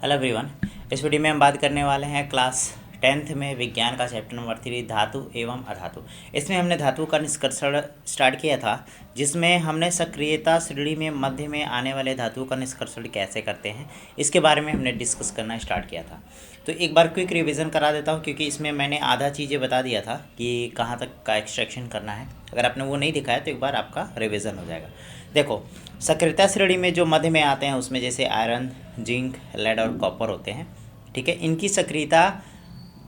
Hello everyone. इस video में हम बात करने वाले हैं क्लास 10th में विज्ञान का चैप्टर नंबर 3 धातु एवं अधातु। इसमें हमने धातु का निष्कर्षण स्टार्ट किया था, जिसमें हमने सक्रियता श्रेणी में मध्य में आने वाले धातुओं का निष्कर्षण कैसे करते हैं इसके बारे में हमने डिस्कस करना स्टार्ट किया था। तो एक बार क्विक रिवीजन करा देता हूँ, क्योंकि इसमें मैंने आधा चीज़ें बता दिया था कि कहाँ तक का एक्सट्रैक्शन करना है। अगर आपने वो नहीं दिखाया तो एक बार आपका रिवीजन हो जाएगा। देखो, सक्रियता श्रेणी में जो मध्य में आते हैं उसमें जैसे आयरन, जिंक, लेड और कॉपर होते हैं। ठीक है, इनकी सक्रियता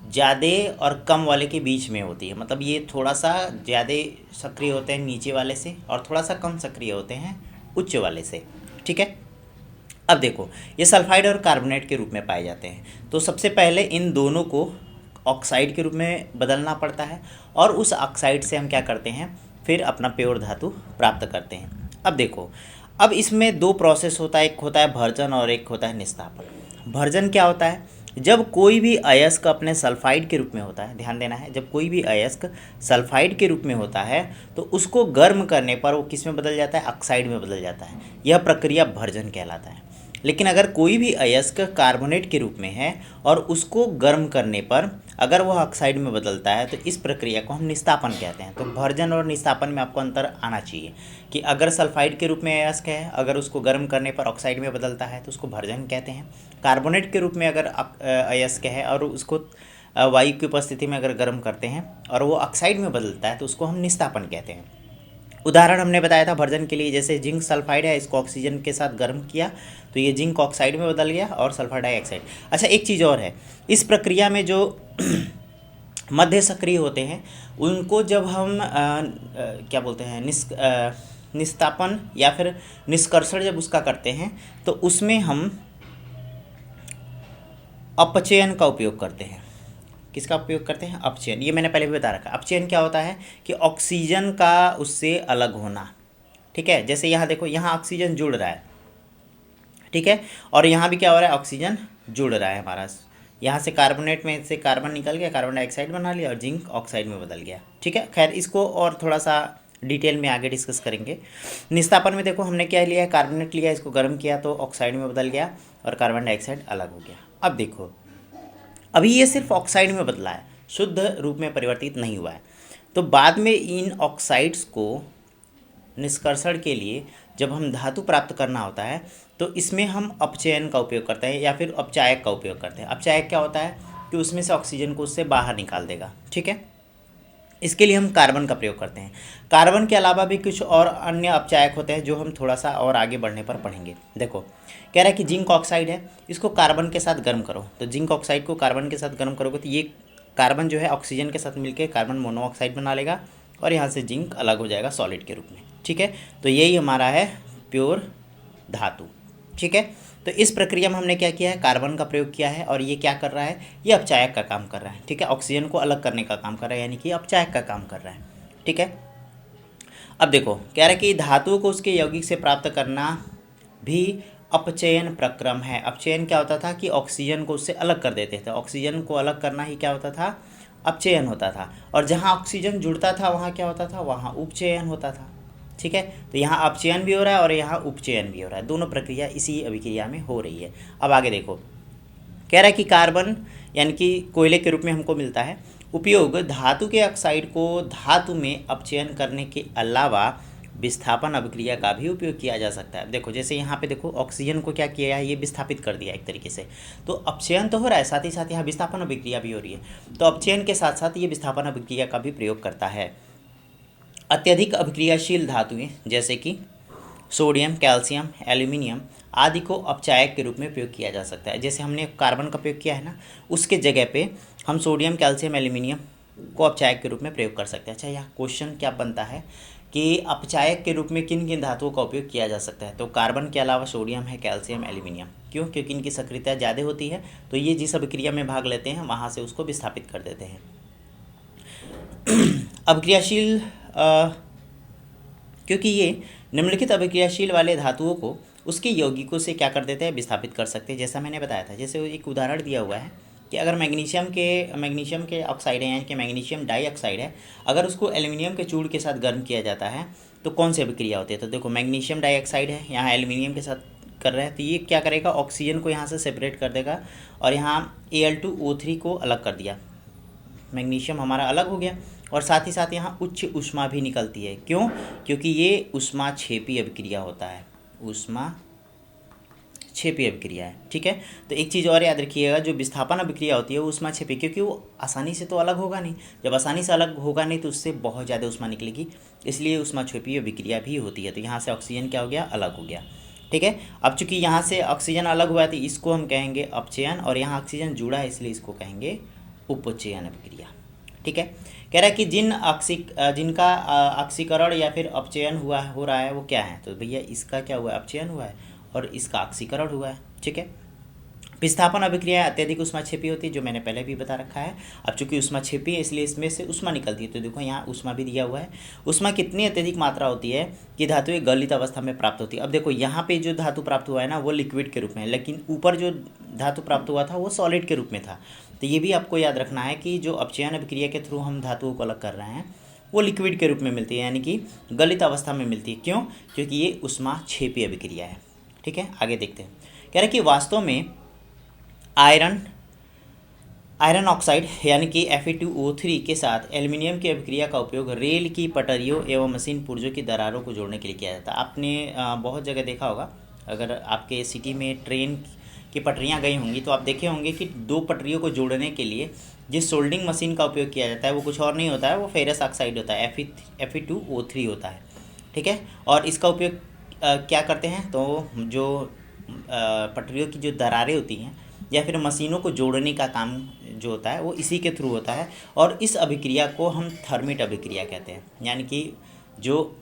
ज़्यादा और कम वाले के बीच में होती है। मतलब ये थोड़ा सा ज़्यादा सक्रिय होते हैं नीचे वाले से और थोड़ा सा कम सक्रिय होते हैं उच्च वाले से। ठीक है, अब देखो, ये सल्फाइड और कार्बोनेट के रूप में पाए जाते हैं। तो सबसे पहले इन दोनों को ऑक्साइड के रूप में बदलना पड़ता है और उस ऑक्साइड से हम क्या करते हैं, फिर अपना प्योर धातु प्राप्त करते हैं। अब देखो, अब इसमें दो प्रोसेस होता है, एक होता है भर्जन और एक होता है निस्तापन। भर्जन क्या होता है? जब कोई भी अयस्क अपने सल्फाइड के रूप में होता है, ध्यान देना है, जब कोई भी अयस्क सल्फाइड के रूप में होता है तो उसको गर्म करने पर वो किस में बदल जाता है? ऑक्साइड में बदल जाता है। यह प्रक्रिया भर्जन कहलाता है। लेकिन अगर कोई भी अयस्क कार्बोनेट के रूप में है और उसको गर्म करने पर अगर वह ऑक्साइड में बदलता है तो इस प्रक्रिया को हम निस्तापन कहते हैं। तो भर्जन और निस्तापन में आपको अंतर आना चाहिए कि अगर सल्फाइड के रूप में अयस्क है, अगर उसको गर्म करने पर ऑक्साइड में बदलता है तो उसको भर्जन कहते हैं। कार्बोनेट के रूप में अगर अयस्क है और उसको वायु की उपस्थिति में अगर गर्म करते हैं और वो ऑक्साइड में बदलता है तो उसको हम निस्तापन कहते हैं। उदाहरण हमने बताया था भर्जन के लिए, जैसे जिंक सल्फाइड है, इसको ऑक्सीजन के साथ गर्म किया तो ये जिंक ऑक्साइड में बदल गया और सल्फर डाइऑक्साइड। अच्छा, एक चीज़ और है, इस प्रक्रिया में जो मध्य सक्रिय होते हैं उनको जब हम क्या बोलते हैं, निस्तापन या फिर निष्कर्षण जब उसका करते हैं तो उसमें हम अपचयन का उपयोग करते हैं। किसका उपयोग करते हैं? अपचयन। ये मैंने पहले भी बता रखा। अपचयन क्या होता है कि ऑक्सीजन का उससे अलग होना। ठीक है, जैसे यहाँ देखो, यहाँ ऑक्सीजन जुड़ रहा है, ठीक है, और यहाँ भी क्या हो रहा है? ऑक्सीजन जुड़ रहा है हमारा। यहाँ से कार्बोनेट में से कार्बन निकल गया, कार्बन डाइऑक्साइड बना लिया और जिंक ऑक्साइड में बदल गया। ठीक है, खैर इसको और थोड़ा सा डिटेल में आगे डिस्कस करेंगे। निस्तापन में देखो, हमने क्या लिया है? कार्बोनेट लिया, इसको गर्म किया तो ऑक्साइड में बदल गया और कार्बन डाइऑक्साइड अलग हो गया। अब देखो, अभी ये सिर्फ ऑक्साइड में बदला है, शुद्ध रूप में परिवर्तित नहीं हुआ है। तो बाद में इन ऑक्साइड्स को निष्कर्षण के लिए जब हम धातु प्राप्त करना होता है तो इसमें हम अपचयन का उपयोग करते हैं या फिर अपचायक का उपयोग करते हैं। अपचायक क्या होता है कि उसमें से ऑक्सीजन को उससे बाहर निकाल देगा। ठीक है, इसके लिए हम कार्बन का प्रयोग करते हैं। कार्बन के अलावा भी कुछ और अन्य अपचायक होते हैं जो हम थोड़ा सा और आगे बढ़ने पर पढ़ेंगे। देखो, कह रहा है कि जिंक ऑक्साइड है, इसको कार्बन के साथ गर्म करो। तो जिंक ऑक्साइड को कार्बन के साथ गर्म करोगे तो ये कार्बन जो है ऑक्सीजन के साथ मिलकर कार्बन मोनोऑक्साइड बना लेगा और यहाँ से जिंक अलग हो जाएगा सॉलिड के रूप में। ठीक है, तो यही हमारा है प्योर धातु। ठीक है, तो इस प्रक्रिया में हमने क्या किया है? कार्बन का प्रयोग किया है और ये क्या कर रहा है? ये अपचायक का काम कर रहा है। ठीक है, ऑक्सीजन को अलग करने का काम कर रहा है, यानी कि अपचायक का काम कर रहा है। ठीक है, अब देखो, कह रहा है कि धातु को उसके यौगिक से प्राप्त करना भी अपचयन प्रक्रम है। अपचयन क्या होता था कि ऑक्सीजन को उससे अलग कर देते थे। ऑक्सीजन को अलग करना ही क्या होता था? अपचयन होता था। और जहाँ ऑक्सीजन जुड़ता था वहाँ क्या होता था? वहाँ उपचयन होता था। ठीक है, तो यहाँ अपचयन भी हो रहा है और यहाँ उपचयन भी हो रहा है, दोनों प्रक्रिया इसी अभिक्रिया में हो रही है। अब आगे देखो, कह रहा है कि कार्बन यानी कि कोयले के रूप में हमको मिलता है। उपयोग धातु के ऑक्साइड को धातु में अपचयन करने के अलावा विस्थापन अभिक्रिया का भी उपयोग किया जा सकता है। देखो, जैसे यहाँ पे देखो, ऑक्सीजन को क्या किया है? ये विस्थापित कर दिया एक तरीके से। तो अपचयन तो हो रहा है, साथ ही साथ यहाँ विस्थापन अभिक्रिया भी हो रही है। तो अपचयन के साथ साथ ये विस्थापन अभिक्रिया का भी प्रयोग करता है। अत्यधिक अभिक्रियाशील धातुएं जैसे कि सोडियम, कैल्शियम, एल्यूमिनियम आदि को अपचायक के रूप में प्रयोग किया जा सकता है। जैसे हमने कार्बन का प्रयोग किया है ना, उसके जगह पे हम सोडियम, कैल्शियम, एल्यूमिनियम को अपचायक के रूप में प्रयोग कर सकते हैं। अच्छा, यहाँ क्वेश्चन क्या बनता है कि अपचायक के रूप में किन किन धातुओं का उपयोग किया जा सकता है? तो कार्बन के अलावा सोडियम है, कैल्शियम, एल्यूमिनियम। क्यों? क्योंकि इनकी सक्रियता ज़्यादा होती है, तो ये जिस अभिक्रिया में भाग लेते हैं वहाँ से उसको विस्थापित कर देते हैं। अभिक्रियाशील क्योंकि ये निम्नलिखित अभिक्रियाशील वाले धातुओं को उसके यौगिकों से क्या कर देते हैं? विस्थापित कर सकते हैं। जैसा मैंने बताया था, जैसे एक उदाहरण दिया हुआ है कि अगर मैग्नीशियम के ऑक्साइड है, यानी कि मैग्नीशियम डाइऑक्साइड है, अगर उसको एल्यूमिनियम के चूड़ के साथ गर्म किया जाता है तो कौन सी अभिक्रिया होती है? तो देखो, मैग्नीशियम डाइऑक्साइड है, यहाँ एल्यूमिनियम के साथ कर रहे हैं, तो ये क्या करेगा, ऑक्सीजन को यहाँ से सेपरेट कर देगा और यहाँ Al2O3 को अलग कर दिया, मैग्नीशियम हमारा अलग हो गया। और साथ ही साथ यहाँ उच्च ऊष्मा भी निकलती है। क्यों? क्योंकि ये ऊष्माक्षेपी अभिक्रिया होता है, ऊष्माक्षेपी अभिक्रिया है। ठीक है, तो एक चीज़ और याद रखिएगा, जो विस्थापन अभिक्रिया होती है वो ऊष्माक्षेपी, क्योंकि वो आसानी से तो अलग होगा नहीं। जब आसानी से अलग होगा नहीं तो उससे बहुत ज़्यादा ऊष्मा निकलेगी, इसलिए ऊष्माक्षेपी अभिक्रिया भी होती है। तो यहाँ से ऑक्सीजन क्या हो गया, अलग हो गया। ठीक है, अब चूंकि यहाँ से ऑक्सीजन अलग हुआ है तो इसको हम कहेंगे अपचयन, और यहाँ ऑक्सीजन जुड़ा है इसलिए इसको कहेंगे उपचयन अभिक्रिया। ठीक है, कह रहा है कि जिनका ऑक्सीकरण या फिर अपचयन हो रहा है वो क्या है, तो भैया इसका क्या हुआ है, अपचयन हुआ है, और इसका ऑक्सीकरण हुआ है। ठीक है, विस्थापन अभिक्रिया अत्यधिक ऊष्माक्षेपी होती है, जो मैंने पहले भी बता रखा है। अब चूंकि ऊष्माक्षेपी है इसलिए इसमें से ऊष्मा निकलती है, तो देखो यहाँ ऊष्मा भी दिया हुआ है। ऊष्मा कितनी अत्यधिक मात्रा होती है कि धातु एक गलित अवस्था में प्राप्त होती है। अब देखो यहाँ पे जो धातु प्राप्त हुआ है ना वो लिक्विड के रूप में है, लेकिन ऊपर जो धातु प्राप्त हुआ था वो सॉलिड के रूप में था। तो ये भी आपको याद रखना है कि जो अपचयन अभिक्रिया के थ्रू हम धातुओं को अलग कर रहे हैं वो लिक्विड के रूप में मिलती है, यानी कि गलित अवस्था में मिलती है। क्यों? क्योंकि ये ऊष्माक्षेपी अभिक्रिया है। ठीक है, आगे देखते हैं। कह रहे हैं कि वास्तव में आयरन ऑक्साइड यानी कि Fe2O3 के साथ एल्युमिनियम की अभिक्रिया का उपयोग रेल की पटरियों एवं मशीन पुर्जों की दरारों को जोड़ने के लिए किया जाता है। आपने बहुत जगह देखा होगा, अगर आपके सिटी में ट्रेन की पटरियां गई होंगी तो आप देखे होंगे कि दो पटरियों को जोड़ने के लिए जिस सोल्डिंग मशीन का उपयोग किया जाता है वो कुछ और नहीं होता है, वो फेरस ऑक्साइड होता है, Fe2O3 होता है। ठीक है, और इसका उपयोग क्या करते हैं, तो जो पटरियों की जो दरारें होती हैं या फिर मशीनों को जोड़ने का काम जो होता है वो इसी के थ्रू होता है, और इस अभिक्रिया को हम थर्मिट अभिक्रिया कहते हैं। यानी कि जो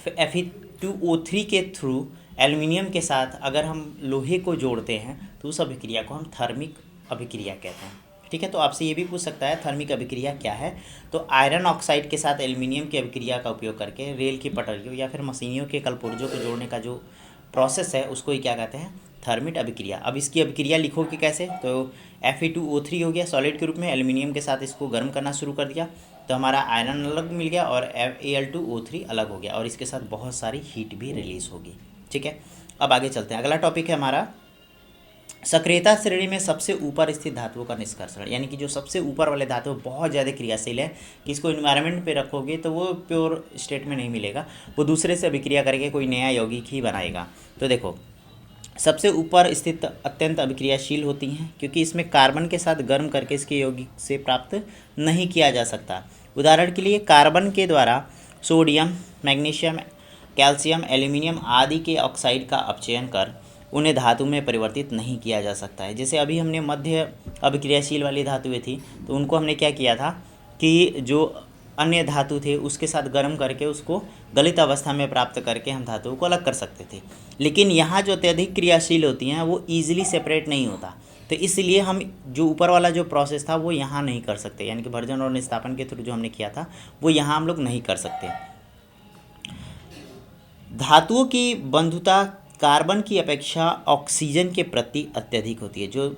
Fe2O3 के थ्रू एल्युमिनियम के साथ अगर हम लोहे को जोड़ते हैं तो उस अभिक्रिया को हम थर्मिक अभिक्रिया कहते हैं। ठीक है, तो आपसे ये भी पूछ सकता है थर्मिक अभिक्रिया क्या है, तो आयरन ऑक्साइड के साथ एल्युमिनियम की अभिक्रिया का उपयोग करके रेल की पटरियों या फिर मशीनियों के कलपुर्जों को जोड़ने का जो प्रोसेस है उसको ही क्या कहते हैं, थर्मिट अभिक्रिया। अब इसकी अभिक्रिया लिखोगे कैसे, तो Fe2O3 हो गया सॉलिड के रूप में, एल्युमिनियम के साथ इसको गर्म करना शुरू कर दिया तो हमारा आयरन अलग मिल गया और Al2O3 अलग हो गया, और इसके साथ बहुत सारी हीट भी रिलीज होगी। ठीक है, अब आगे चलते हैं। अगला टॉपिक है हमारा सक्रियता श्रेणी में सबसे ऊपर स्थित धातुओं का निष्कर्षण, यानी कि जो सबसे ऊपर वाले धातु बहुत ज़्यादा क्रियाशील है कि इसको इन्वायरमेंट पे रखोगे तो वो प्योर स्टेट में नहीं मिलेगा, वो दूसरे से अभिक्रिया करके कोई नया यौगिक ही बनाएगा। तो देखो सबसे ऊपर स्थित अत्यंत अभिक्रियाशील होती हैं क्योंकि इसमें कार्बन के साथ गर्म करके इसके यौगिक से प्राप्त नहीं किया जा सकता। उदाहरण के लिए कार्बन के द्वारा सोडियम, मैग्नीशियम, कैल्शियम, एल्यूमिनियम आदि के ऑक्साइड का अपचयन कर उन्हें धातु में परिवर्तित नहीं किया जा सकता है। जैसे अभी हमने मध्य अभिक्रियाशील वाली धातुएं थी तो उनको हमने क्या किया था कि जो अन्य धातु थे उसके साथ गर्म करके उसको गलित अवस्था में प्राप्त करके हम धातुओं को अलग कर सकते थे, लेकिन यहाँ जो अत्यधिक क्रियाशील होती हैं वो ईजिली सेपरेट नहीं होता, तो इसलिए हम जो ऊपर वाला जो प्रोसेस था वो यहाँ नहीं कर सकते, यानी कि भर्जन और निस्तापन के थ्रू जो हमने किया था वो यहाँ हम लोग नहीं कर सकते। धातुओं की बंधुता कार्बन की अपेक्षा ऑक्सीजन के प्रति अत्यधिक होती है। जो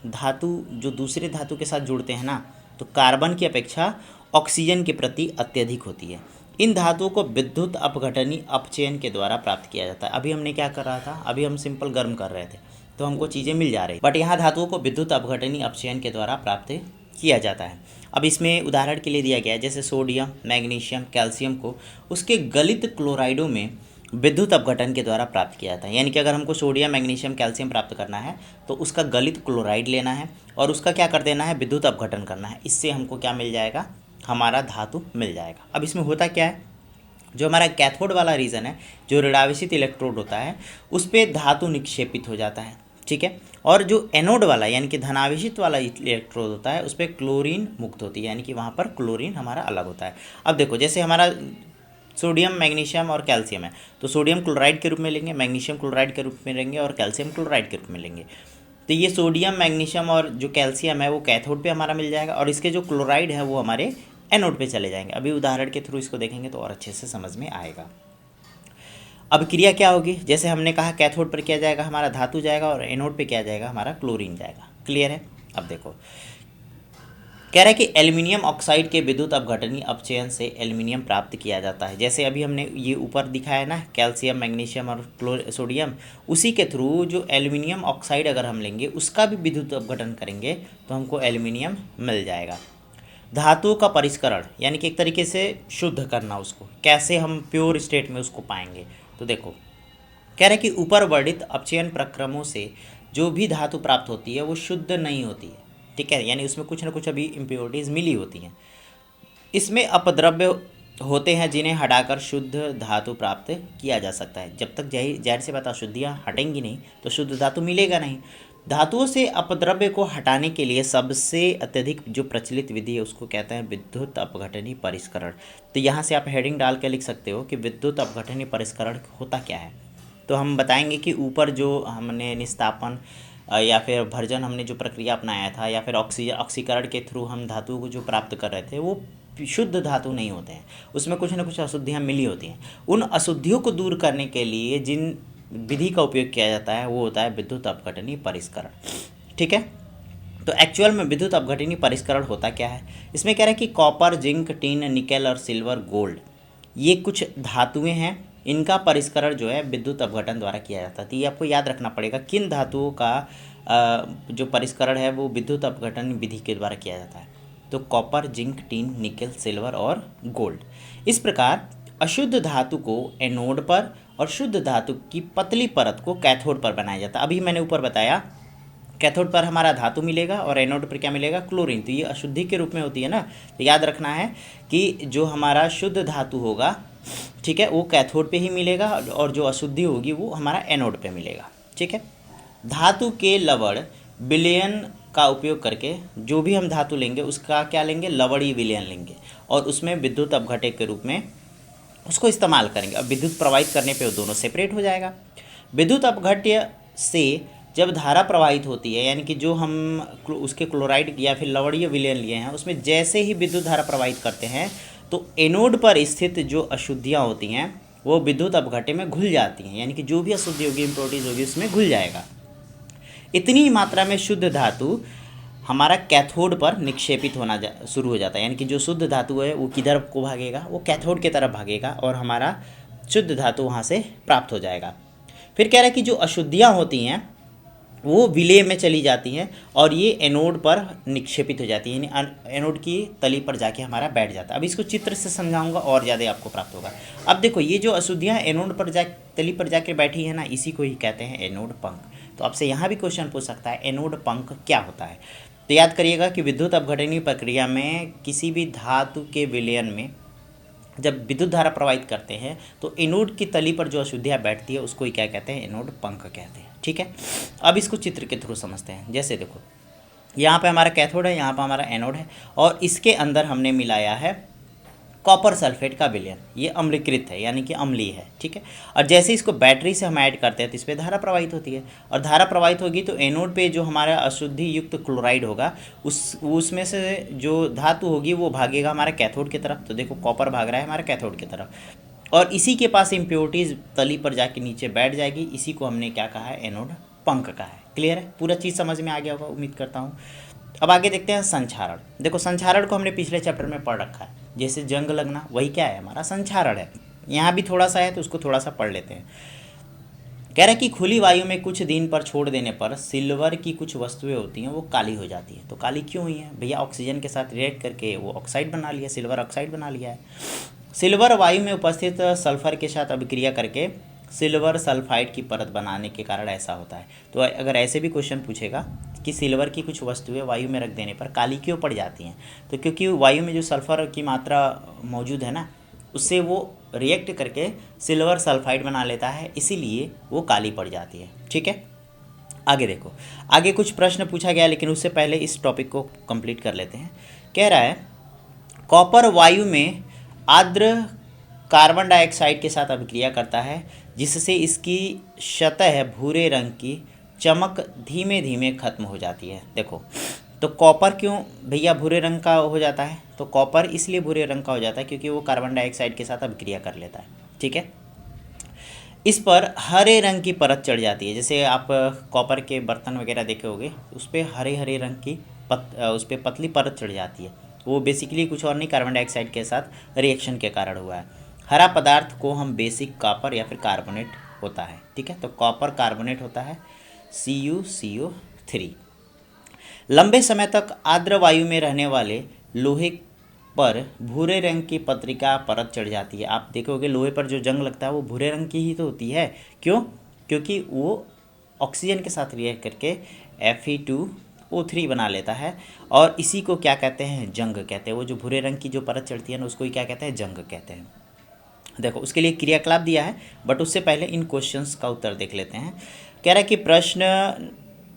धातु जो दूसरे धातु के साथ जुड़ते हैं ना, तो कार्बन की अपेक्षा ऑक्सीजन के प्रति अत्यधिक होती है। इन धातुओं को विद्युत अपघटनी अपचयन के द्वारा प्राप्त किया जाता है। अभी हमने क्या कर रहा था, अभी हम सिंपल गर्म कर रहे थे तो हमको चीज़ें मिल जा रही, बट यहाँ धातुओं को विद्युत अपघटनी अपचयन के द्वारा प्राप्त किया जाता है। अब इसमें उदाहरण के लिए दिया गया है जैसे सोडियम, मैग्नीशियम, कैल्शियम को उसके गलित क्लोराइडों में विद्युत अपघटन के द्वारा प्राप्त किया जाता है। यानी कि अगर हमको सोडियम, मैग्नीशियम, कैल्शियम प्राप्त करना है तो उसका गलित क्लोराइड लेना है और उसका क्या कर देना है, विद्युत अपघटन करना है। इससे हमको क्या मिल जाएगा, हमारा धातु मिल जाएगा। अब इसमें होता क्या है, जो हमारा कैथोड वाला रीजन है, जो ऋणावेशित इलेक्ट्रोड होता है उस पर धातु निक्षेपित हो जाता है। ठीक है, और जो एनोड वाला यानी कि धनावेशित वाला इलेक्ट्रोड होता है उस पर क्लोरीन मुक्त होती है, यानी कि वहाँ पर क्लोरीन हमारा अलग होता है। अब देखो जैसे हमारा सोडियम, मैग्नीशियम और कैल्शियम है तो सोडियम क्लोराइड के रूप में लेंगे, मैग्नीशियम क्लोराइड के रूप में लेंगे और कैल्शियम क्लोराइड के रूप में लेंगे। तो ये सोडियम, मैग्नीशियम और जो कैल्शियम है वो कैथोड पे हमारा मिल जाएगा और इसके जो क्लोराइड है वो हमारे एनोड पे चले जाएंगे। अभी उदाहरण के थ्रू इसको देखेंगे तो और अच्छे से समझ में आएगा। अब क्रिया क्या होगी, जैसे हमने कहा कैथोड पर क्या जाएगा, हमारा धातु जाएगा और एनोड पे क्या जाएगा, हमारा क्लोरीन जाएगा। क्लियर है। अब देखो कह रहा है कि एल्युमिनियम ऑक्साइड के विद्युत अपघटनीय अपचयन से एल्युमिनियम प्राप्त किया जाता है। जैसे अभी हमने ये ऊपर दिखाया है ना, कैल्शियम, मैग्नीशियम और सोडियम, उसी के थ्रू जो एल्युमिनियम ऑक्साइड अगर हम लेंगे उसका भी विद्युत अपघटन करेंगे तो हमको एल्युमिनियम मिल जाएगा। धातुओं का परिष्करण यानी कि एक तरीके से शुद्ध करना, उसको कैसे हम प्योर स्टेट में उसको पाएंगे। तो देखो कह रहे हैं कि ऊपर वर्णित अपचयन प्रक्रमों से जो भी धातु प्राप्त होती है वो शुद्ध नहीं होती है, ठीक है, यानी उसमें कुछ ना कुछ अभी इम्प्योरिटीज़ मिली होती हैं। इसमें अपद्रव्य होते हैं जिन्हें हटाकर शुद्ध धातु प्राप्त किया जा सकता है। जब तक जाहिर सी बात अशुद्धियाँ हटेंगी नहीं तो शुद्ध धातु मिलेगा नहीं। धातुओं से अपद्रव्य को हटाने के लिए सबसे अत्यधिक जो प्रचलित विधि है उसको कहते हैं विद्युत अपघटनीय परिष्करण। तो यहाँ से आप हेडिंग डाल के लिख सकते हो कि विद्युत अपघटनीय परिष्करण होता क्या है। तो हम बताएंगे कि ऊपर जो हमने निस्तापन या फिर भर्जन हमने जो प्रक्रिया अपनाया था या फिर ऑक्सीकरण के थ्रू हम धातु को जो प्राप्त कर रहे थे वो शुद्ध धातु नहीं होते हैं, उसमें कुछ ना कुछ अशुद्धियाँ मिली होती हैं। उन अशुद्धियों को दूर करने के लिए जिन विधि का उपयोग किया जाता है वो होता है विद्युत अपघटनीय परिष्करण, ठीक है। तो एक्चुअल में विद्युत अपघटनीय परिष्करण होता क्या है, इसमें कह रहा है कि कॉपर, जिंक, टीन, निकेल और सिल्वर, गोल्ड, ये कुछ धातुएं हैं, इनका परिष्करण जो है विद्युत अपघटन द्वारा किया जाता है। तो ये आपको याद रखना पड़ेगा किन धातुओं का जो परिष्करण है वो विद्युत अपघटन विधि के द्वारा किया जाता है। तो copper, zinc, tin, nickel, silver और गोल्ड। इस प्रकार अशुद्ध धातु को एनोड पर और शुद्ध धातु की पतली परत को कैथोड पर बनाया जाता है। अभी मैंने ऊपर बताया कैथोड पर हमारा धातु मिलेगा और एनोड पर क्या मिलेगा, क्लोरीन। तो ये अशुद्धि के रूप में होती है ना, तो याद रखना है कि जो हमारा शुद्ध धातु होगा, ठीक है, वो कैथोड पे ही मिलेगा और जो अशुद्धि होगी वो हमारा एनोड पे मिलेगा, ठीक है। धातु के लवण विलयन का उपयोग करके जो भी हम धातु लेंगे उसका क्या लेंगे, लवणीय विलयन लेंगे और उसमें विद्युत अपघटक के रूप में उसको इस्तेमाल करेंगे। अब विद्युत प्रवाहित करने पे वो दोनों सेपरेट हो जाएगा। विद्युत अपघट्य से जब धारा प्रवाहित होती है, यानी कि जो हम उसके क्लोराइड या फिर लवणीय विलयन लिए हैं उसमें जैसे ही विद्युत धारा प्रवाहित करते हैं तो एनोड पर स्थित जो अशुद्धियाँ होती हैं वो विद्युत अपघट्य में घुल जाती हैं, यानी कि जो भी अशुद्धि होगी, इम्प्योरिटीज होगी, उसमें घुल जाएगा। इतनी ही मात्रा में शुद्ध धातु हमारा कैथोड पर निक्षेपित होना शुरू हो जाता है, यानी कि जो शुद्ध धातु है वो किधर को भागेगा, वो कैथोड की तरफ भागेगा और हमारा शुद्ध धातु वहाँ से प्राप्त हो जाएगा। फिर कह रहा है कि जो अशुद्धियाँ होती हैं वो विलय में चली जाती हैं और ये एनोड पर निक्षेपित हो जाती है, यानी एनोड की तली पर जाके हमारा बैठ जाता है। अब इसको चित्र से समझाऊंगा और ज़्यादा आपको प्राप्त होगा। अब देखो ये जो अशुद्धियाँ एनोड पर तली पर जाके बैठी है ना, इसी को ही कहते हैं एनोड पंख। तो आपसे यहाँ भी क्वेश्चन पूछ सकता है एनोड पंख क्या होता है। तो याद करिएगा कि विद्युत अपघटनीय प्रक्रिया में किसी भी धातु के विलयन में जब विद्युत धारा प्रवाहित करते हैं तो एनोड की तली पर जो अशुद्धियाँ बैठती है उसको ही क्या कहते हैं, एनोड पंख कहते हैं, ठीक है। अब इसको चित्र के थ्रू समझते हैं। जैसे देखो यहाँ पे हमारा कैथोड है, यहाँ पे हमारा एनोड है और इसके अंदर हमने मिलाया है कॉपर सल्फेट का विलयन, ये अम्लीकृत है यानी कि अम्लीय है, ठीक है। और जैसे इसको बैटरी से हम ऐड करते हैं तो इस पर धारा प्रवाहित होती है और धारा प्रवाहित होगी तो एनोड पे जो हमारा अशुद्धि युक्त क्लोराइड होगा उसमें से जो धातु होगी वो भागेगा हमारा कैथोड की तरफ। तो देखो कॉपर भाग रहा है हमारा कैथोड की तरफ और इसी के पास इम्प्योरिटीज़ तली पर जाके नीचे बैठ जाएगी। इसी को हमने क्या कहा है, एनोड पंख कहा है। क्लियर है, पूरा चीज़ समझ में आ गया होगा उम्मीद करता हूँ। अब आगे देखते हैं संक्षारण। देखो संक्षारण को हमने पिछले चैप्टर में पढ़ रखा है, जैसे जंग लगना वही क्या है, हमारा संक्षारण है। यहाँ भी थोड़ा सा है तो उसको थोड़ा सा पढ़ लेते हैं। कह रहा है कि खुली वायु में कुछ दिन पर छोड़ देने पर सिल्वर की कुछ वस्तुएं होती हैं वो काली हो जाती है। तो काली क्यों हुई है भैया, ऑक्सीजन के साथ रिएक्ट करके वो ऑक्साइड बना लिया, सिल्वर ऑक्साइड बना लिया है। सिल्वर वायु में उपस्थित सल्फर के साथ अभिक्रिया करके सिल्वर सल्फाइड की परत बनाने के कारण ऐसा होता है। तो अगर ऐसे भी क्वेश्चन पूछेगा कि सिल्वर की कुछ वस्तुएं वायु में रख देने पर काली क्यों पड़ जाती हैं, तो क्योंकि वायु में जो सल्फर की मात्रा मौजूद है ना, उससे वो रिएक्ट करके सिल्वर सल्फाइड बना लेता है, इसीलिए वो काली पड़ जाती है, ठीक है। आगे देखो, आगे कुछ प्रश्न पूछा गया लेकिन उससे पहले इस टॉपिक को कंप्लीट कर लेते हैं। कह रहा है कॉपर वायु में आर्द्र कार्बन डाइऑक्साइड के साथ अभिक्रिया करता है जिससे इसकी सतह भूरे रंग की चमक धीमे धीमे खत्म हो जाती है। देखो तो कॉपर क्यों भैया भूरे रंग का हो जाता है, तो कॉपर इसलिए भूरे रंग का हो जाता है क्योंकि वो कार्बन डाइऑक्साइड के साथ अभिक्रिया कर लेता है, ठीक है। इस पर हरे रंग की परत चढ़ जाती है। जैसे आप कॉपर के बर्तन वगैरह देखे होंगे उस पर हरे हरे रंग की उस पर पतली परत चढ़ जाती है। वो बेसिकली कुछ और नहीं, कार्बन डाइऑक्साइड के साथ रिएक्शन के कारण हुआ है। हरा पदार्थ को हम बेसिक कॉपर या फिर कार्बोनेट होता है, ठीक है, तो कॉपर कार्बोनेट होता है CuCO3। लंबे समय तक आर्द्र वायु में रहने वाले लोहे पर भूरे रंग की पत्रिका परत चढ़ जाती है। आप देखोगे लोहे पर जो जंग लगता है वो भूरे रंग की ही तो होती है। क्यों? क्योंकि वो ऑक्सीजन के साथ रिएक्ट करके Fe2O3 बना लेता है, और इसी को क्या कहते हैं? जंग कहते हैं। वो जो भूरे रंग की जो परत चढ़ती है ना, उसको ही क्या कहते हैं? जंग कहते हैं। देखो उसके लिए क्रियाकलाप दिया है, बट उससे पहले इन क्वेश्चंस का उत्तर देख लेते हैं। कह रहा है कि प्रश्न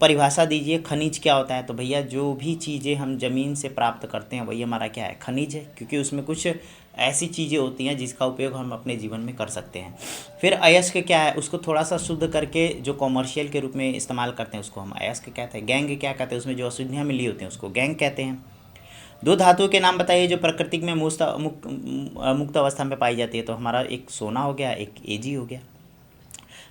परिभाषा दीजिए, खनिज क्या होता है? तो भैया जो भी चीज़ें हम ज़मीन से प्राप्त करते हैं वही हमारा क्या है? खनिज है, क्योंकि उसमें कुछ ऐसी चीज़ें होती हैं जिसका उपयोग हम अपने जीवन में कर सकते हैं। फिर अयस्क क्या है? उसको थोड़ा सा शुद्ध करके जो कॉमर्शियल के रूप में इस्तेमाल करते हैं उसको हम अयस्क कहते हैं। गैंग क्या कहते हैं? उसमें जो अशुद्धियाँ मिली होती हैं उसको गैंग कहते हैं। दो धातुओं के नाम बताइए जो प्रकृति में मुक्त अवस्था में पाई जाती है। तो हमारा एक सोना हो गया, एक Ag हो गया।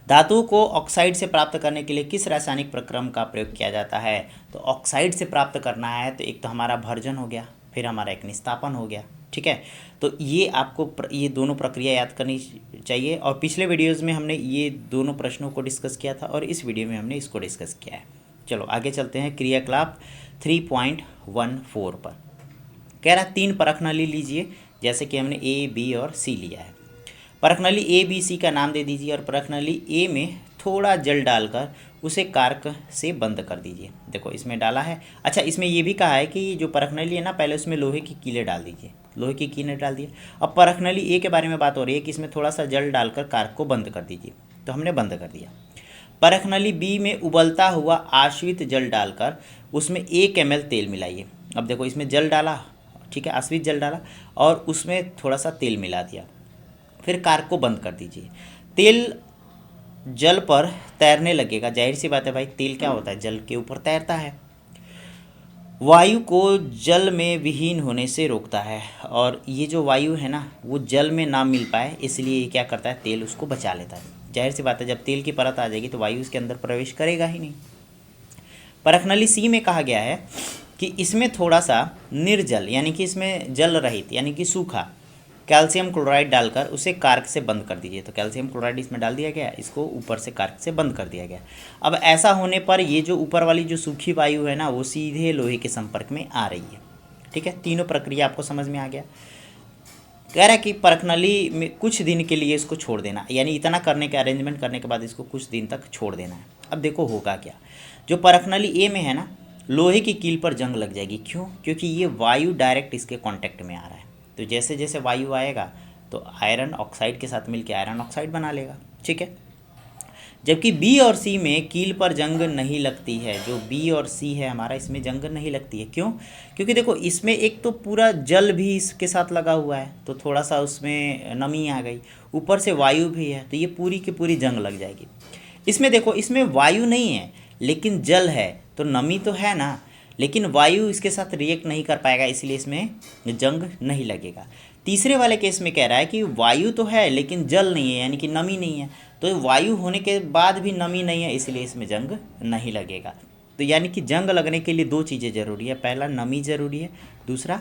धातु को ऑक्साइड से प्राप्त करने के लिए किस रासायनिक प्रक्रम का प्रयोग किया जाता है? तो ऑक्साइड से प्राप्त करना है तो एक तो हमारा भर्जन हो गया, फिर हमारा एक निस्तापन हो गया, ठीक है। तो ये आपको ये दोनों प्रक्रिया याद करनी चाहिए, और पिछले वीडियोज़ में हमने ये दोनों प्रश्नों को डिस्कस किया था और इस वीडियो में हमने इसको डिस्कस किया है। चलो आगे चलते हैं क्रियाकलाप 3.14 पर। कह रहा 3 परख नली लीजिए, जैसे कि हमने A, B और C लिया है। परख नली A, B, C का नाम दे दीजिए, और परख नली A में थोड़ा जल डालकर उसे कार्क से बंद कर दीजिए। देखो इसमें डाला है। अच्छा, इसमें ये भी कहा है कि जो परख नली है ना, पहले उसमें लोहे की कीलें डाल दीजिए। लोहे की कीलें डाल दिए। अब परख नली A के बारे में बात हो रही है कि इसमें थोड़ा सा जल डालकर कार्क को बंद कर दीजिए, तो हमने बंद कर दिया। परख नली B में उबलता हुआ आश्रित जल डालकर उसमें 1 ml तेल मिलाइए। अब देखो इसमें जल डाला, ठीक है, आश्रित जल डाला और उसमें थोड़ा सा तेल मिला दिया, फिर कार्क को बंद कर दीजिए। तेल जल पर तैरने लगेगा। जाहिर सी बात है भाई, तेल क्या होता है? जल के ऊपर तैरता है। वायु को जल में विहीन होने से रोकता है, और ये जो वायु है ना वो जल में ना मिल पाए, इसलिए ये क्या करता है? तेल उसको बचा लेता है। जाहिर सी बात है, जब तेल की परत आ जाएगी तो वायु उसके अंदर प्रवेश करेगा ही नहीं। परख नली C में कहा गया है कि इसमें थोड़ा सा निर्जल, यानी कि इसमें जल रहित यानी कि सूखा कैल्शियम क्लोराइड डालकर उसे कार्क से बंद कर दीजिए। तो कैल्शियम क्लोराइड इसमें डाल दिया गया, इसको ऊपर से कार्क से बंद कर दिया गया। अब ऐसा होने पर ये जो ऊपर वाली जो सूखी वायु है ना, वो सीधे लोहे के संपर्क में आ रही है, ठीक है। तीनों प्रक्रिया आपको समझ में आ गया। कह रहा है कि परख नली में कुछ दिन के लिए इसको छोड़ देना, यानी इतना करने के अरेंजमेंट करने के बाद इसको कुछ दिन तक छोड़ देना है। अब देखो होगा क्या, जो परख नली A में है ना, लोहे की कील पर जंग लग जाएगी। क्यों? क्योंकि ये वायु डायरेक्ट इसके कांटेक्ट में आ रहा है। तो जैसे जैसे वायु आएगा तो आयरन ऑक्साइड के साथ मिलकर आयरन ऑक्साइड बना लेगा, ठीक है। जबकि B और C में कील पर जंग नहीं लगती है। जो B और C है हमारा, इसमें जंग नहीं लगती है। क्यों? क्योंकि देखो इसमें एक तो पूरा जल भी इसके साथ लगा हुआ है, तो थोड़ा सा उसमें नमी आ गई, ऊपर से वायु भी है, तो ये पूरी की पूरी जंग लग जाएगी। इसमें देखो इसमें वायु नहीं है लेकिन जल है, तो नमी तो है ना, लेकिन वायु इसके साथ रिएक्ट नहीं कर पाएगा, इसलिए इसमें जंग नहीं लगेगा। तीसरे वाले केस में कह रहा है कि वायु तो है लेकिन जल नहीं है, यानी कि नमी नहीं है, तो वायु होने के बाद भी नमी नहीं है, इसलिए इसमें जंग नहीं लगेगा। तो यानी कि जंग लगने के लिए 2 चीज़ें ज़रूरी है, पहला नमी ज़रूरी है, दूसरा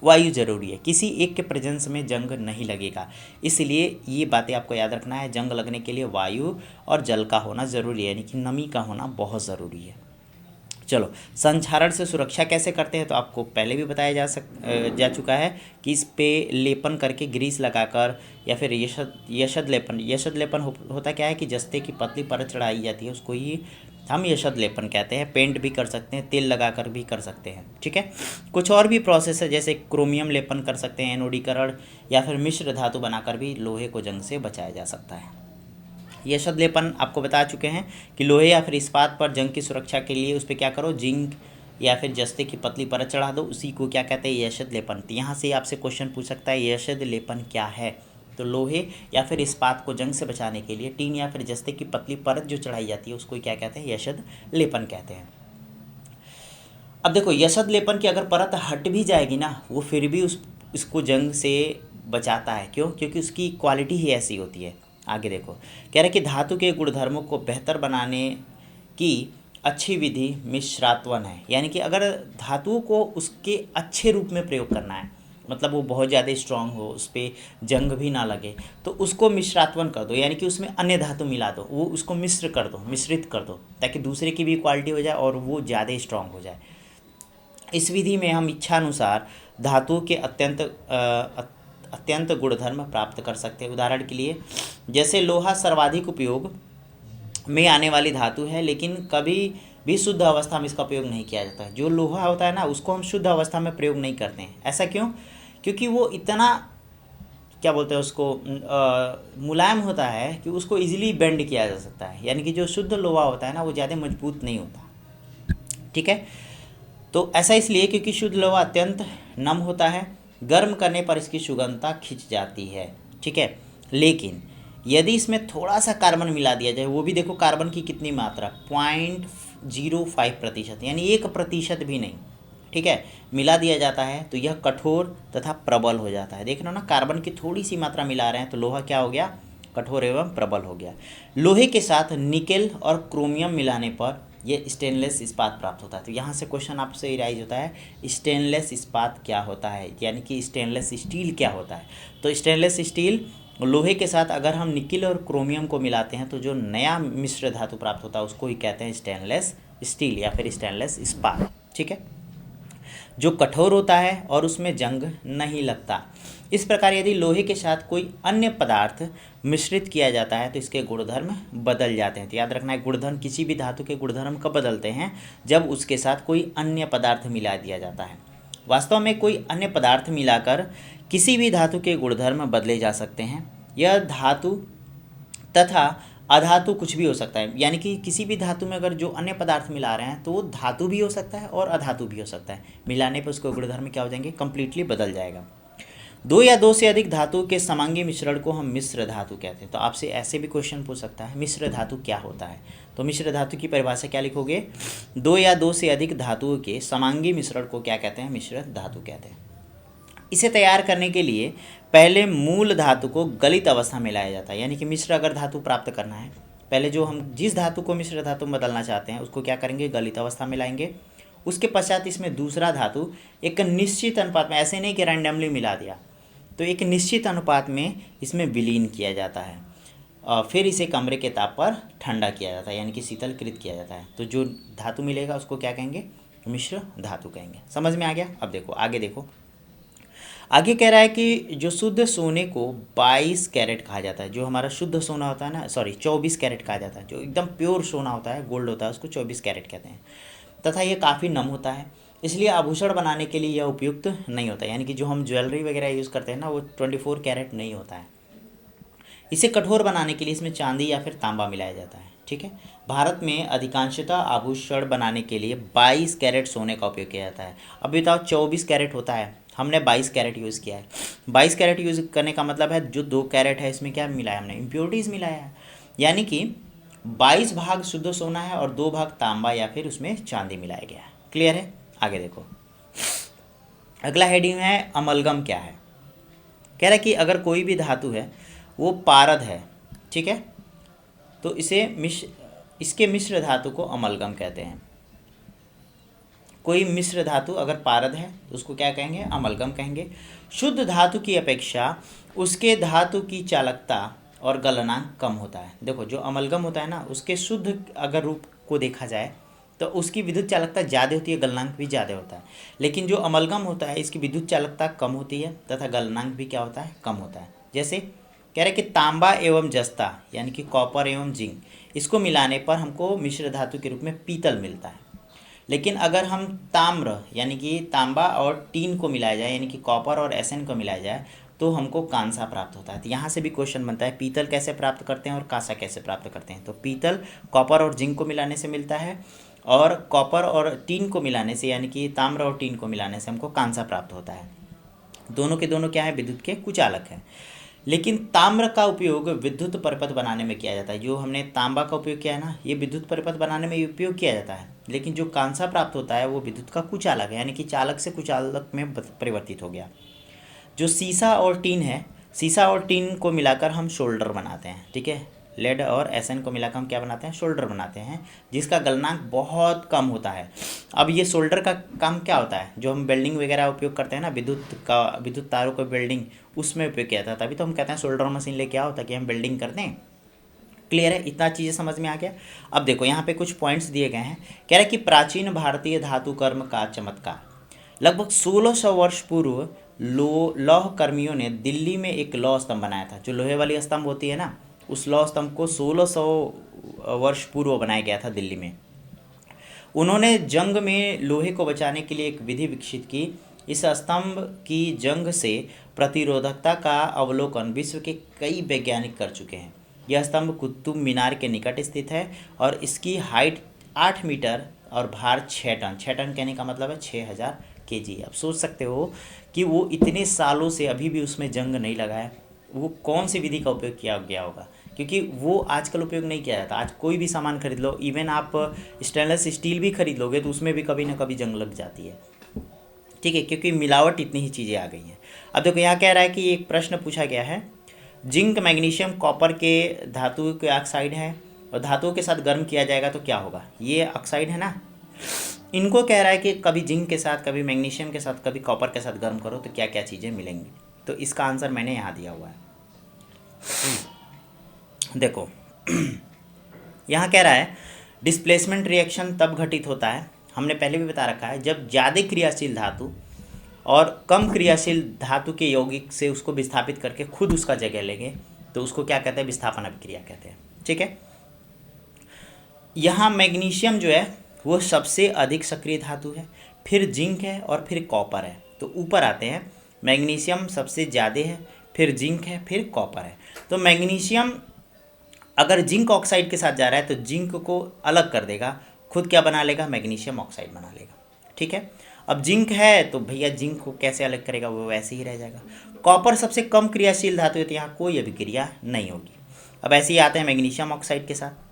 वायु ज़रूरी है। किसी एक के प्रेजेंस में जंग नहीं लगेगा, इसलिए ये बातें आपको याद रखना है। जंग लगने के लिए वायु और जल का होना ज़रूरी है, यानी कि नमी का होना बहुत ज़रूरी है। चलो, संक्षारण से सुरक्षा कैसे करते हैं? तो आपको पहले भी बताया जा चुका है कि इस पे लेपन करके, ग्रीस लगाकर, या फिर यशद लेपन होता क्या है कि जस्ते की पतली परत चढ़ाई जाती है, उसको ही हम यशद लेपन कहते हैं। पेंट भी कर सकते हैं, तेल लगाकर भी कर सकते हैं, ठीक है। कुछ और भी प्रोसेस है, जैसे क्रोमियम लेपन कर सकते हैं, एनोडीकरण, या फिर मिश्र धातु बनाकर भी लोहे को जंग से बचाया जा सकता है। यशद लेपन आपको बता चुके हैं कि लोहे या फिर इस्पात पर जंग की सुरक्षा के लिए उस पर क्या करो, जिंक या फिर जस्ते की पतली परत चढ़ा दो, उसी को क्या कहते हैं? यशद लेपन। तो यहाँ से आपसे क्वेश्चन पूछ सकता है यशद लेपन क्या है? तो लोहे या फिर इस्पात को जंग से बचाने के लिए टीन या फिर जस्ते की पतली परत जो चढ़ाई जाती है उसको क्या कहते हैं? यशद लेपन कहते हैं। अब देखो यशद लेपन की अगर परत हट भी जाएगी ना, वो फिर भी उसको जंग से बचाता है। क्यों? क्योंकि उसकी क्वालिटी ही ऐसी होती है। आगे देखो, कह रहे कि धातु के गुणधर्मों को बेहतर बनाने की अच्छी विधि मिश्रात्वन है, यानी कि अगर धातुओं को उसके अच्छे रूप में प्रयोग करना है, मतलब वो बहुत ज़्यादा स्ट्रांग हो, उस पर जंग भी ना लगे, तो उसको मिश्रात्वन कर दो, यानी कि उसमें अन्य धातु मिला दो, वो उसको मिश्र कर दो, मिश्रित कर दो, ताकि दूसरे की भी क्वालिटी हो जाए और वो ज़्यादा स्ट्रांग हो जाए। इस विधि में हम इच्छानुसार धातुओं के अत्यंत गुणधर्म प्राप्त कर सकते हैं। उदाहरण के लिए जैसे लोहा सर्वाधिक उपयोग में आने वाली धातु है, लेकिन कभी भी शुद्ध अवस्था में इसका प्रयोग नहीं किया जाता है। जो लोहा होता है ना, उसको हम शुद्ध अवस्था में प्रयोग नहीं करते हैं। ऐसा क्यों? क्योंकि वो इतना, क्या बोलते हैं उसको, मुलायम होता है कि उसको इजीली बेंड किया जा सकता है। यानी कि जो शुद्ध लोहा होता है ना, वो ज़्यादा मजबूत नहीं होता। ठीक है, तो ऐसा इसलिए क्योंकि शुद्ध लोहा अत्यंत नम होता है, गर्म करने पर इसकी सुगंधता खिंच जाती है। ठीक है, लेकिन यदि इसमें थोड़ा सा कार्बन मिला दिया जाए, वो भी देखो कार्बन की कितनी मात्रा, 0.05%, यानी 1% भी नहीं, ठीक है, मिला दिया जाता है, तो यह कठोर तथा प्रबल हो जाता है। देख रहे हो ना, कार्बन की थोड़ी सी मात्रा मिला रहे हैं तो लोहा क्या हो गया, कठोर एवं प्रबल हो गया। लोहे के साथ निकेल और क्रोमियम मिलाने पर ये स्टेनलेस इस्पात प्राप्त होता है। तो यहाँ से क्वेश्चन आपसे राइज होता है, स्टेनलेस इस्पात क्या होता है, यानी कि स्टेनलेस स्टील क्या होता है। तो स्टेनलेस स्टील, लोहे के साथ अगर हम निकेल और क्रोमियम को मिलाते हैं तो जो नया मिश्र धातु प्राप्त होता है उसको ही कहते हैं स्टेनलेस स्टील या फिर स्टेनलेस इस्पात। ठीक है, जो कठोर होता है और उसमें जंग नहीं लगता। इस प्रकार यदि लोहे के साथ कोई अन्य पदार्थ मिश्रित किया जाता है तो इसके गुणधर्म बदल जाते हैं। तो याद रखना है, गुणधर्म, किसी भी धातु के गुणधर्म कब बदलते हैं, जब उसके साथ कोई अन्य पदार्थ मिला दिया जाता है। वास्तव में कोई अन्य पदार्थ मिलाकर किसी भी धातु के गुणधर्म बदले जा सकते हैं। यह धातु तथा अधातु कुछ भी हो सकता है, यानी कि किसी भी धातु में अगर जो अन्य पदार्थ मिला रहे हैं तो वो धातु भी हो सकता है और अधातु भी हो सकता है। मिलाने पर उसके गुणधर्म क्या हो जाएंगे, कंप्लीटली बदल जाएगा। दो या दो से अधिक धातु के समांगी मिश्रण को हम मिश्र धातु कहते हैं। तो आपसे ऐसे भी क्वेश्चन पूछ सकता है, मिश्र धातु क्या होता है। तो मिश्र धातु की परिभाषा क्या लिखोगे, दो या दो से अधिक धातुओं के समांगी मिश्रण को क्या कहते हैं, मिश्र धातु कहते हैं। इसे तैयार करने के लिए पहले मूल धातु को गलित अवस्था में लाया जाता है। यानी कि मिश्र अगर धातु प्राप्त करना है, पहले जो हम जिस धातु को मिश्र धातु में बदलना चाहते हैं उसको क्या करेंगे, गलित अवस्था में लाएंगे। उसके पश्चात इसमें दूसरा धातु एक निश्चित अनुपात में, ऐसे नहीं कि रैंडमली मिला दिया, तो एक निश्चित अनुपात में इसमें विलीन किया जाता है और फिर इसे कमरे के ताप पर ठंडा किया जाता है, यानी कि शीतलकृत किया जाता है। तो जो धातु मिलेगा उसको क्या कहेंगे, मिश्र धातु कहेंगे। समझ में आ गया? अब देखो आगे, देखो आगे कह रहा है कि जो शुद्ध सोने को 22 कैरेट कहा जाता है। जो हमारा शुद्ध सोना होता है ना, सॉरी 24 कैरेट कहा जाता है। जो एकदम प्योर सोना होता है, गोल्ड होता है, उसको 24 कैरेट कहते हैं। तथा ये काफ़ी नम होता है, इसलिए आभूषण बनाने के लिए यह उपयुक्त नहीं होता। यानी कि जो हम ज्वेलरी वगैरह यूज़ करते हैं ना, वो 24 कैरेट नहीं होता है। इसे कठोर बनाने के लिए इसमें चांदी या फिर तांबा मिलाया जाता है। ठीक है, भारत में अधिकांशतः आभूषण बनाने के लिए 22 कैरेट सोने का उपयोग किया जाता है। अब बताओ 24 कैरेट होता है, हमने 22 कैरेट यूज़ किया है। 22 कैरेट यूज़ करने का मतलब है जो 2 कैरेट है इसमें क्या मिलाया हमने, इम्प्योरिटीज़ मिलाया है। यानी कि 22 भाग शुद्ध सोना है और 2 भाग तांबा या फिर उसमें चांदी मिलाया गया है। क्लियर है? आगे देखो, अगला हेडिंग है अमलगम क्या है। कह रहा है कि अगर कोई भी धातु है वो पारद है, ठीक है, तो इसके मिश्र धातु को अमलगम कहते हैं। कोई मिश्र धातु अगर पारद है तो उसको क्या कहेंगे, अमलगम कहेंगे। शुद्ध धातु की अपेक्षा उसके धातु की चालकता और गलनांक कम होता है। देखो जो अमलगम होता है ना, उसके शुद्ध अगर रूप को देखा जाए तो उसकी विद्युत चालकता ज़्यादा होती है, गलनांक भी ज़्यादा होता है। लेकिन जो अमलगम होता है इसकी विद्युत चालकता कम होती है तथा गलनांक भी क्या होता है, कम होता है। जैसे कह रहे कि तांबा एवं जस्ता यानी कि कॉपर एवं जिंक, इसको मिलाने पर हमको मिश्र धातु के रूप में पीतल मिलता है। लेकिन अगर हम ताम्र यानी कि तांबा और टीन को मिलाया जाए, यानी कि कॉपर और एसएन को मिलाया जाए, तो हमको कांसा प्राप्त होता है। तो यहाँ से भी क्वेश्चन बनता है, पीतल कैसे प्राप्त करते हैं और कांसा कैसे प्राप्त करते हैं। तो पीतल कॉपर और जिंक को मिलाने से मिलता है और कॉपर और टीन को मिलाने से, यानी कि ताम्र और टीन को मिलाने से हमको कांसा प्राप्त होता है। दोनों के दोनों क्या है, विद्युत के कुचालक हैं। लेकिन ताम्र का उपयोग विद्युत परिपथ बनाने में किया जाता है। जो हमने तांबा का उपयोग किया है ना, ये विद्युत परिपथ बनाने में उपयोग किया जाता है। लेकिन जो कांसा प्राप्त होता है वो विद्युत का कुचालक है, यानी कि चालक से कुचालक में परिवर्तित हो गया। जो सीसा और टीन है, सीसा और टीन को मिलाकर हम शोल्डर बनाते हैं, ठीक है, लेड और एसएन को मिलाकर हम क्या बनाते हैं, सोल्डर बनाते हैं, जिसका गलनांक बहुत कम होता है। अब ये सोल्डर का काम क्या होता है, जो हम वेल्डिंग वगैरह उपयोग करते हैं ना, विद्युत तारों को वेल्डिंग उसमें उपयोग किया जाता है, तभी तो हम कहते हैं सोल्डर मशीन ले क्या होता है कि हम वेल्डिंग करते हैं। क्लियर है, इतना चीज़ें समझ में आ गया। अब देखो यहाँ पे कुछ पॉइंट्स दिए गए हैं, कह रहा है कि प्राचीन भारतीय धातु कर्म का चमत्कार। लगभग 1600 वर्ष पूर्व लौह कर्मियों ने दिल्ली में एक लौह स्तंभ बनाया था। जो लोहे वाली स्तंभ होती है ना, उस लौह स्तंभ को 1600 वर्ष पूर्व बनाया गया था दिल्ली में। उन्होंने जंग में लोहे को बचाने के लिए एक विधि विकसित की। इस स्तंभ की जंग से प्रतिरोधकता का अवलोकन विश्व के कई वैज्ञानिक कर चुके हैं। यह स्तंभ कुतुब मीनार के निकट स्थित है और इसकी हाइट 8 मीटर और भार 6 टन। 6 टन कहने का मतलब है 6000 kg। अब सोच सकते हो कि वो इतने सालों से अभी भी उसमें जंग नहीं लगा है, वो कौन सी विधि का उपयोग किया गया होगा, क्योंकि वो आजकल उपयोग नहीं किया जाता। आज कोई भी सामान खरीद लो, इवन आप स्टेनलेस स्टील भी खरीद लोगे तो उसमें भी कभी ना कभी जंग लग जाती है, ठीक है, क्योंकि मिलावट इतनी ही चीज़ें आ गई हैं। अब देखो यहाँ कह रहा है कि एक प्रश्न पूछा गया है, जिंक मैग्नीशियम कॉपर के धातु के ऑक्साइड है और धातुओं के साथ गर्म किया जाएगा तो क्या होगा। ये ऑक्साइड है ना, इनको कह रहा है कि कभी जिंक के साथ, कभी मैग्नीशियम के साथ, कभी कॉपर के साथ गर्म करो तो क्या क्या चीज़ें मिलेंगी। तो इसका आंसर मैंने यहाँ दिया हुआ है। देखो यहाँ कह रहा है डिस्प्लेसमेंट रिएक्शन तब घटित होता है, हमने पहले भी बता रखा है, जब ज़्यादा क्रियाशील धातु और कम क्रियाशील धातु के यौगिक से उसको विस्थापित करके खुद उसका जगह लेंगे तो उसको क्या कहते हैं, विस्थापन अभिक्रिया कहते हैं। ठीक है, यहाँ मैग्नीशियम जो है वो सबसे अधिक सक्रिय धातु है, फिर जिंक है और फिर कॉपर है। तो ऊपर आते हैं, मैग्नीशियम सबसे ज़्यादा है, फिर जिंक है, फिर कॉपर है। तो मैग्नीशियम अगर जिंक ऑक्साइड के साथ जा रहा है तो जिंक को अलग कर देगा, खुद क्या बना लेगा, मैग्नीशियम ऑक्साइड बना लेगा। ठीक है, अब जिंक है तो भैया जिंक को कैसे अलग करेगा, वो वैसे ही रह जाएगा। कॉपर सबसे कम क्रियाशील धातु है तो यहाँ कोई अभिक्रिया नहीं होगी। अब ऐसे ही आते हैं मैग्नीशियम ऑक्साइड के साथ।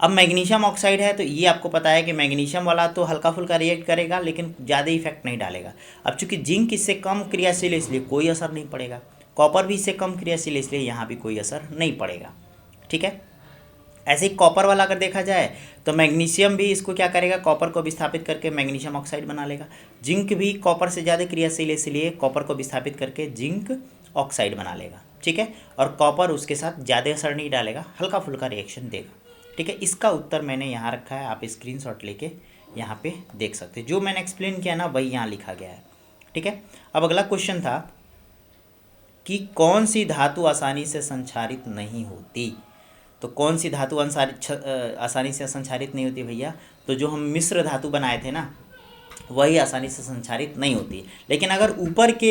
अब मैग्नीशियम ऑक्साइड है तो ये आपको पता है कि मैग्नीशियम वाला तो हल्का फुल्का रिएक्ट करेगा लेकिन ज़्यादा इफेक्ट नहीं डालेगा। अब चूंकि जिंक इससे कम क्रियाशील है इसलिए कोई असर नहीं पड़ेगा, कॉपर भी इससे कम क्रियाशील है इसलिए यहाँ भी कोई असर नहीं पड़ेगा। ठीक है, ऐसे ही कॉपर वाला अगर देखा जाए तो मैग्नीशियम भी इसको क्या करेगा, कॉपर को विस्थापित करके मैग्नीशियम ऑक्साइड बना लेगा। जिंक भी कॉपर से ज़्यादा क्रियाशील है इसलिए कॉपर को विस्थापित करके जिंक ऑक्साइड बना लेगा। ठीक है, और कॉपर उसके साथ ज़्यादा असर नहीं डालेगा, हल्का फुल्का रिएक्शन देगा। ठीक है, इसका उत्तर मैंने यहाँ रखा है, आप स्क्रीनशॉट लेके यहाँ पे देख सकते हैं। जो मैंने एक्सप्लेन किया ना वही यहाँ लिखा गया है। ठीक है, अब अगला क्वेश्चन था कि कौन सी धातु आसानी से संक्षारित नहीं होती। तो कौन सी धातु आसानी से संक्षारित नहीं होती भैया, तो जो हम मिश्र धातु बनाए थे ना वही आसानी से संक्षारित नहीं होती। लेकिन अगर ऊपर के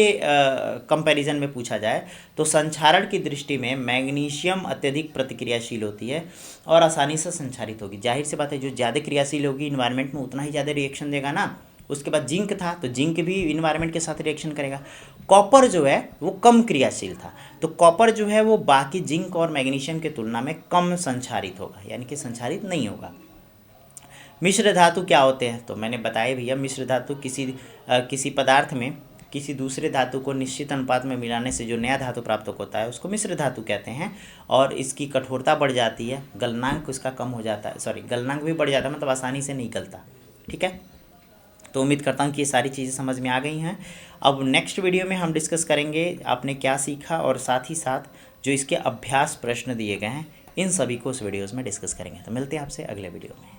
कंपैरिजन में पूछा जाए तो संक्षारण की दृष्टि में मैग्नीशियम अत्यधिक प्रतिक्रियाशील होती है और आसानी से संक्षारित होगी। जाहिर सी बात है, जो ज़्यादा क्रियाशील होगी इन्वायरमेंट में उतना ही ज़्यादा रिएक्शन देगा ना। उसके बाद जिंक था तो जिंक भी इन्वायरमेंट के साथ रिएक्शन करेगा। कॉपर जो है वो कम क्रियाशील था, तो कॉपर जो है वो बाकी जिंक और मैग्नीशियम की तुलना में कम संक्षारित होगा, यानी कि संक्षारित नहीं होगा। मिश्र धातु क्या होते हैं, तो मैंने बताया भैया, मिश्र धातु किसी पदार्थ में किसी दूसरे धातु को निश्चित अनुपात में मिलाने से जो नया धातु प्राप्त होता है उसको मिश्र धातु कहते हैं। और इसकी कठोरता बढ़ जाती है, गलनांक उसका कम हो जाता है, गलनांक भी बढ़ जाता है, मतलब आसानी से नहीं गलता। ठीक है, तो उम्मीद करता हूँ कि ये सारी चीज़ें समझ में आ गई हैं। अब नेक्स्ट वीडियो में हम डिस्कस करेंगे आपने क्या सीखा, और साथ ही साथ जो इसके अभ्यास प्रश्न दिए गए हैं इन सभी को उस वीडियोज़ में डिस्कस करेंगे। तो मिलते हैं आपसे अगले वीडियो में।